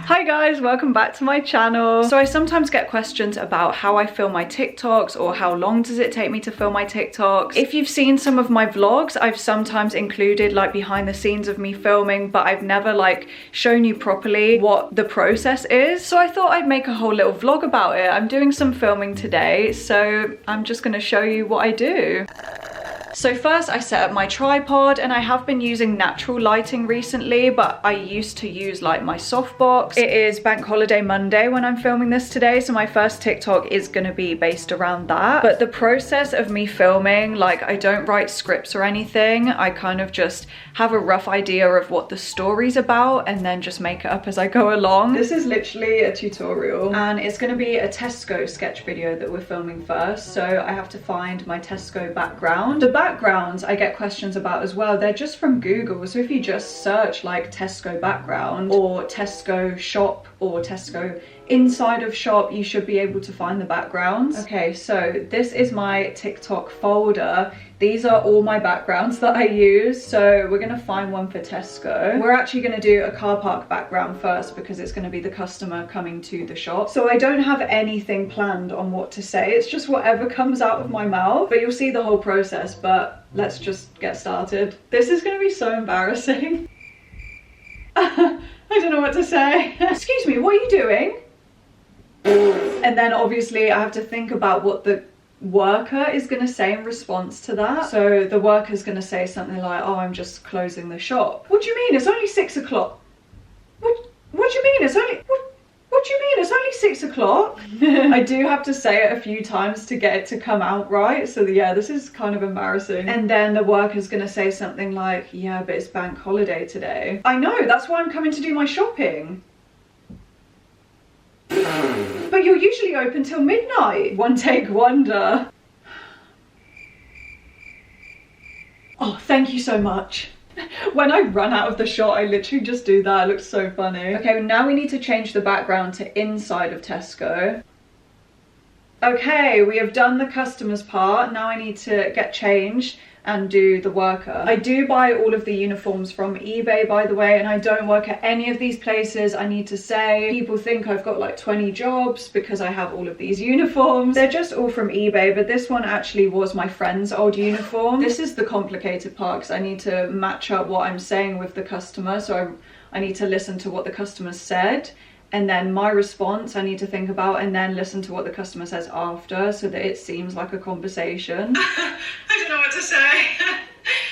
Hi guys, welcome back to my channel. So I sometimes get questions about how I film my TikToks or how long does it take me to film my TikToks. If you've seen some of my vlogs, I've sometimes included like behind the scenes of me filming, but I've never like shown you properly what the process is. So I thought I'd make a whole little vlog about it. I'm doing some filming today, so I'm just gonna show you what I do. So first I set up my tripod, and I have been using natural lighting recently, but I used to use like my softbox. It is Bank Holiday Monday when I'm filming this today, so my first TikTok is gonna be based around that. But the process of me filming, like I don't write scripts or anything. I kind of just have a rough idea of what the story's about and then just make it up as I go along. This is literally a tutorial, and it's gonna be a Tesco sketch video that we're filming first. So I have to find my Tesco background. The backgrounds I get questions about as well, they're just from Google. So if you just search like Tesco background or Tesco shop or Tesco inside of shop, you should be able to find the backgrounds. Okay, so this is my TikTok folder. These are all my backgrounds that I use. So we're gonna find one for Tesco. We're actually gonna do a car park background first because it's gonna be the customer coming to the shop. So I don't have anything planned on what to say. It's just whatever comes out of my mouth, but you'll see the whole process. But let's just get started. This is gonna be so embarrassing. I don't know what to say. Excuse me, what are you doing? And then obviously I have to think about what the worker is going to say in response to that. So the worker's going to say something like, oh, I'm just closing the shop. What do you mean? It's only 6 o'clock. What do you mean? It's only... What do you mean? It's only 6 o'clock. I do have to say it a few times to get it to come out right. So yeah, this is kind of embarrassing. And then the worker's gonna say something like, yeah, but it's bank holiday today. I know, that's why I'm coming to do my shopping. But you're usually open till midnight. One take wonder. Oh, thank you so much. When I run out of the shot, I literally just do that. It looks so funny. Okay, now we need to change the background to inside of Tesco. Okay, we have done the customer's part. Now I need to get changed and do the worker. I do buy all of the uniforms from eBay, by the way, and I don't work at any of these places. I need to say, people think I've got like 20 jobs because I have all of these uniforms. They're just all from eBay, but this one actually was my friend's old uniform. This is the complicated part because I need to match up what I'm saying with the customer. So I need to listen to what the customer said, and then my response I need to think about, and then listen to what the customer says after so that it seems like a conversation. I don't know what to say.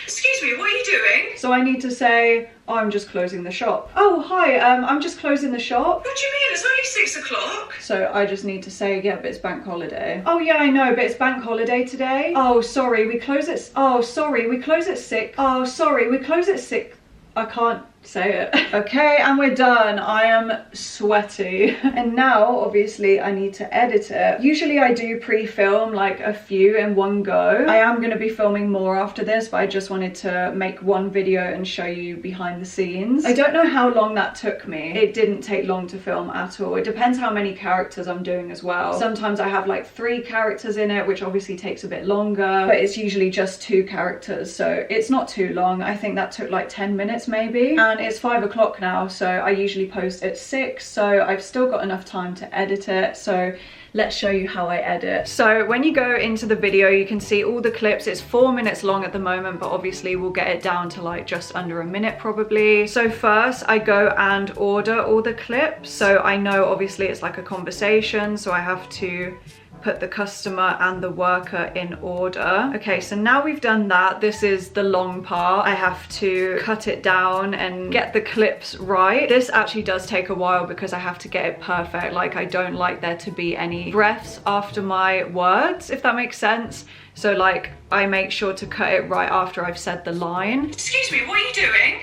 Excuse me, what are you doing? So I need to say, oh, I'm just closing the shop. Oh, hi, I'm just closing the shop. What do you mean? It's only 6 o'clock. So I just need to say, yeah, but it's bank holiday. Oh yeah, I know, but it's bank holiday today. Oh, sorry, we close at 6. Oh, sorry, we close at 6. I can't say it. Okay, and we're done. I am sweaty. And now obviously I need to edit it. Usually I do pre-film like a few in one go. I am going to be filming more after this, but I just wanted to make one video and show you behind the scenes. I don't know how long that took me. It didn't take long to film at all. It depends how many characters I'm doing as well. Sometimes I have like 3 characters in it, which obviously takes a bit longer, but it's usually just 2 characters, so it's not too long. I think that took like 10 minutes maybe. And it's 5 o'clock now, so I usually post at 6, so I've still got enough time to edit it. So let's show you how I edit. So when you go into the video, you can see all the clips. It's 4 minutes long at the moment, but obviously we'll get it down to like just under a minute probably. So first I go and order all the clips. So I know obviously it's like a conversation, so I have to put the customer and the worker in order. Okay, so now we've done that. This is the long part. I have to cut it down and get the clips right. This actually does take a while because I have to get it perfect. Like I don't like there to be any breaths after my words, if that makes sense. So like I make sure to cut it right after I've said the line. Excuse me, what are you doing?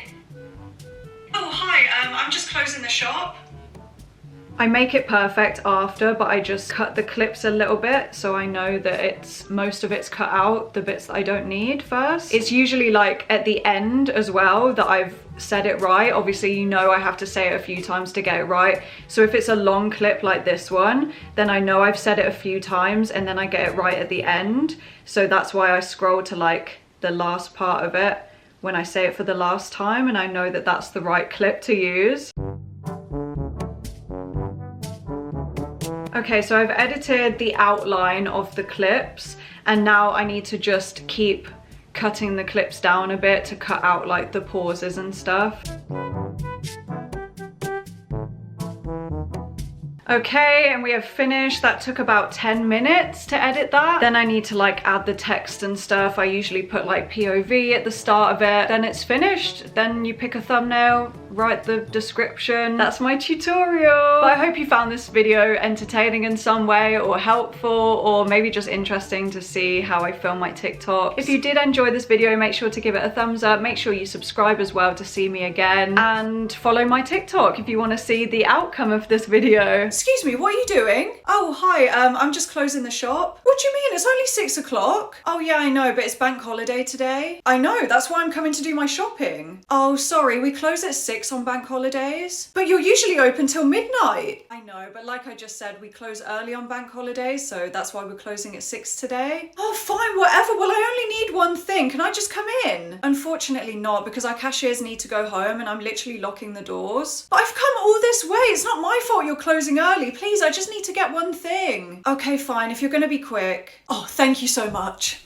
Oh, hi, I'm just closing the shop. I make it perfect after, but I just cut the clips a little bit so I know that most of it's cut out, the bits that I don't need first. It's usually like at the end as well that I've said it right. Obviously, you know, I have to say it a few times to get it right. So if it's a long clip like this one, then I know I've said it a few times and then I get it right at the end. So that's why I scroll to like the last part of it when I say it for the last time, and I know that that's the right clip to use. Okay, so I've edited the outline of the clips, and now I need to just keep cutting the clips down a bit to cut out like the pauses and stuff. Okay, and we have finished. That took about 10 minutes to edit that. Then I need to like add the text and stuff. I usually put like POV at the start of it. Then it's finished. Then you pick a thumbnail, write the description. That's my tutorial. But I hope you found this video entertaining in some way, or helpful, or maybe just interesting to see how I film my TikTok. If you did enjoy this video, make sure to give it a thumbs up. Make sure you subscribe as well to see me again, and follow my TikTok if you want to see the outcome of this video. Excuse me, what are you doing? Oh, hi, I'm just closing the shop. What do you mean? It's only 6 o'clock. Oh yeah, I know, but it's bank holiday today. I know, that's why I'm coming to do my shopping. Oh, sorry, we close at 6 on bank holidays. But you're usually open till midnight. I know, but like I just said, we close early on bank holidays, so that's why we're closing at 6 today. Oh, fine, whatever. Well, I only need one thing. Can I just come in? Unfortunately not, because our cashiers need to go home and I'm literally locking the doors. But I've come all this way. It's not my fault you're closing early. Please, I just need to get one thing. Okay, fine, if you're gonna be quick. Oh, thank you so much.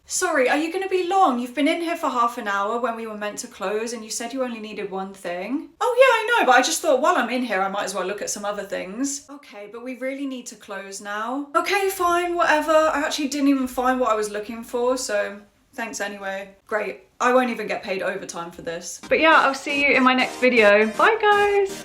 Sorry, are you gonna be long? You've been in here for half an hour when we were meant to close, and you said you only needed one thing. Oh yeah, I know, but I just thought while I'm in here, I might as well look at some other things. Okay, but we really need to close now. Okay, fine, whatever. I actually didn't even find what I was looking for, so thanks anyway. Great. I won't even get paid overtime for this. But yeah, I'll see you in my next video. Bye guys.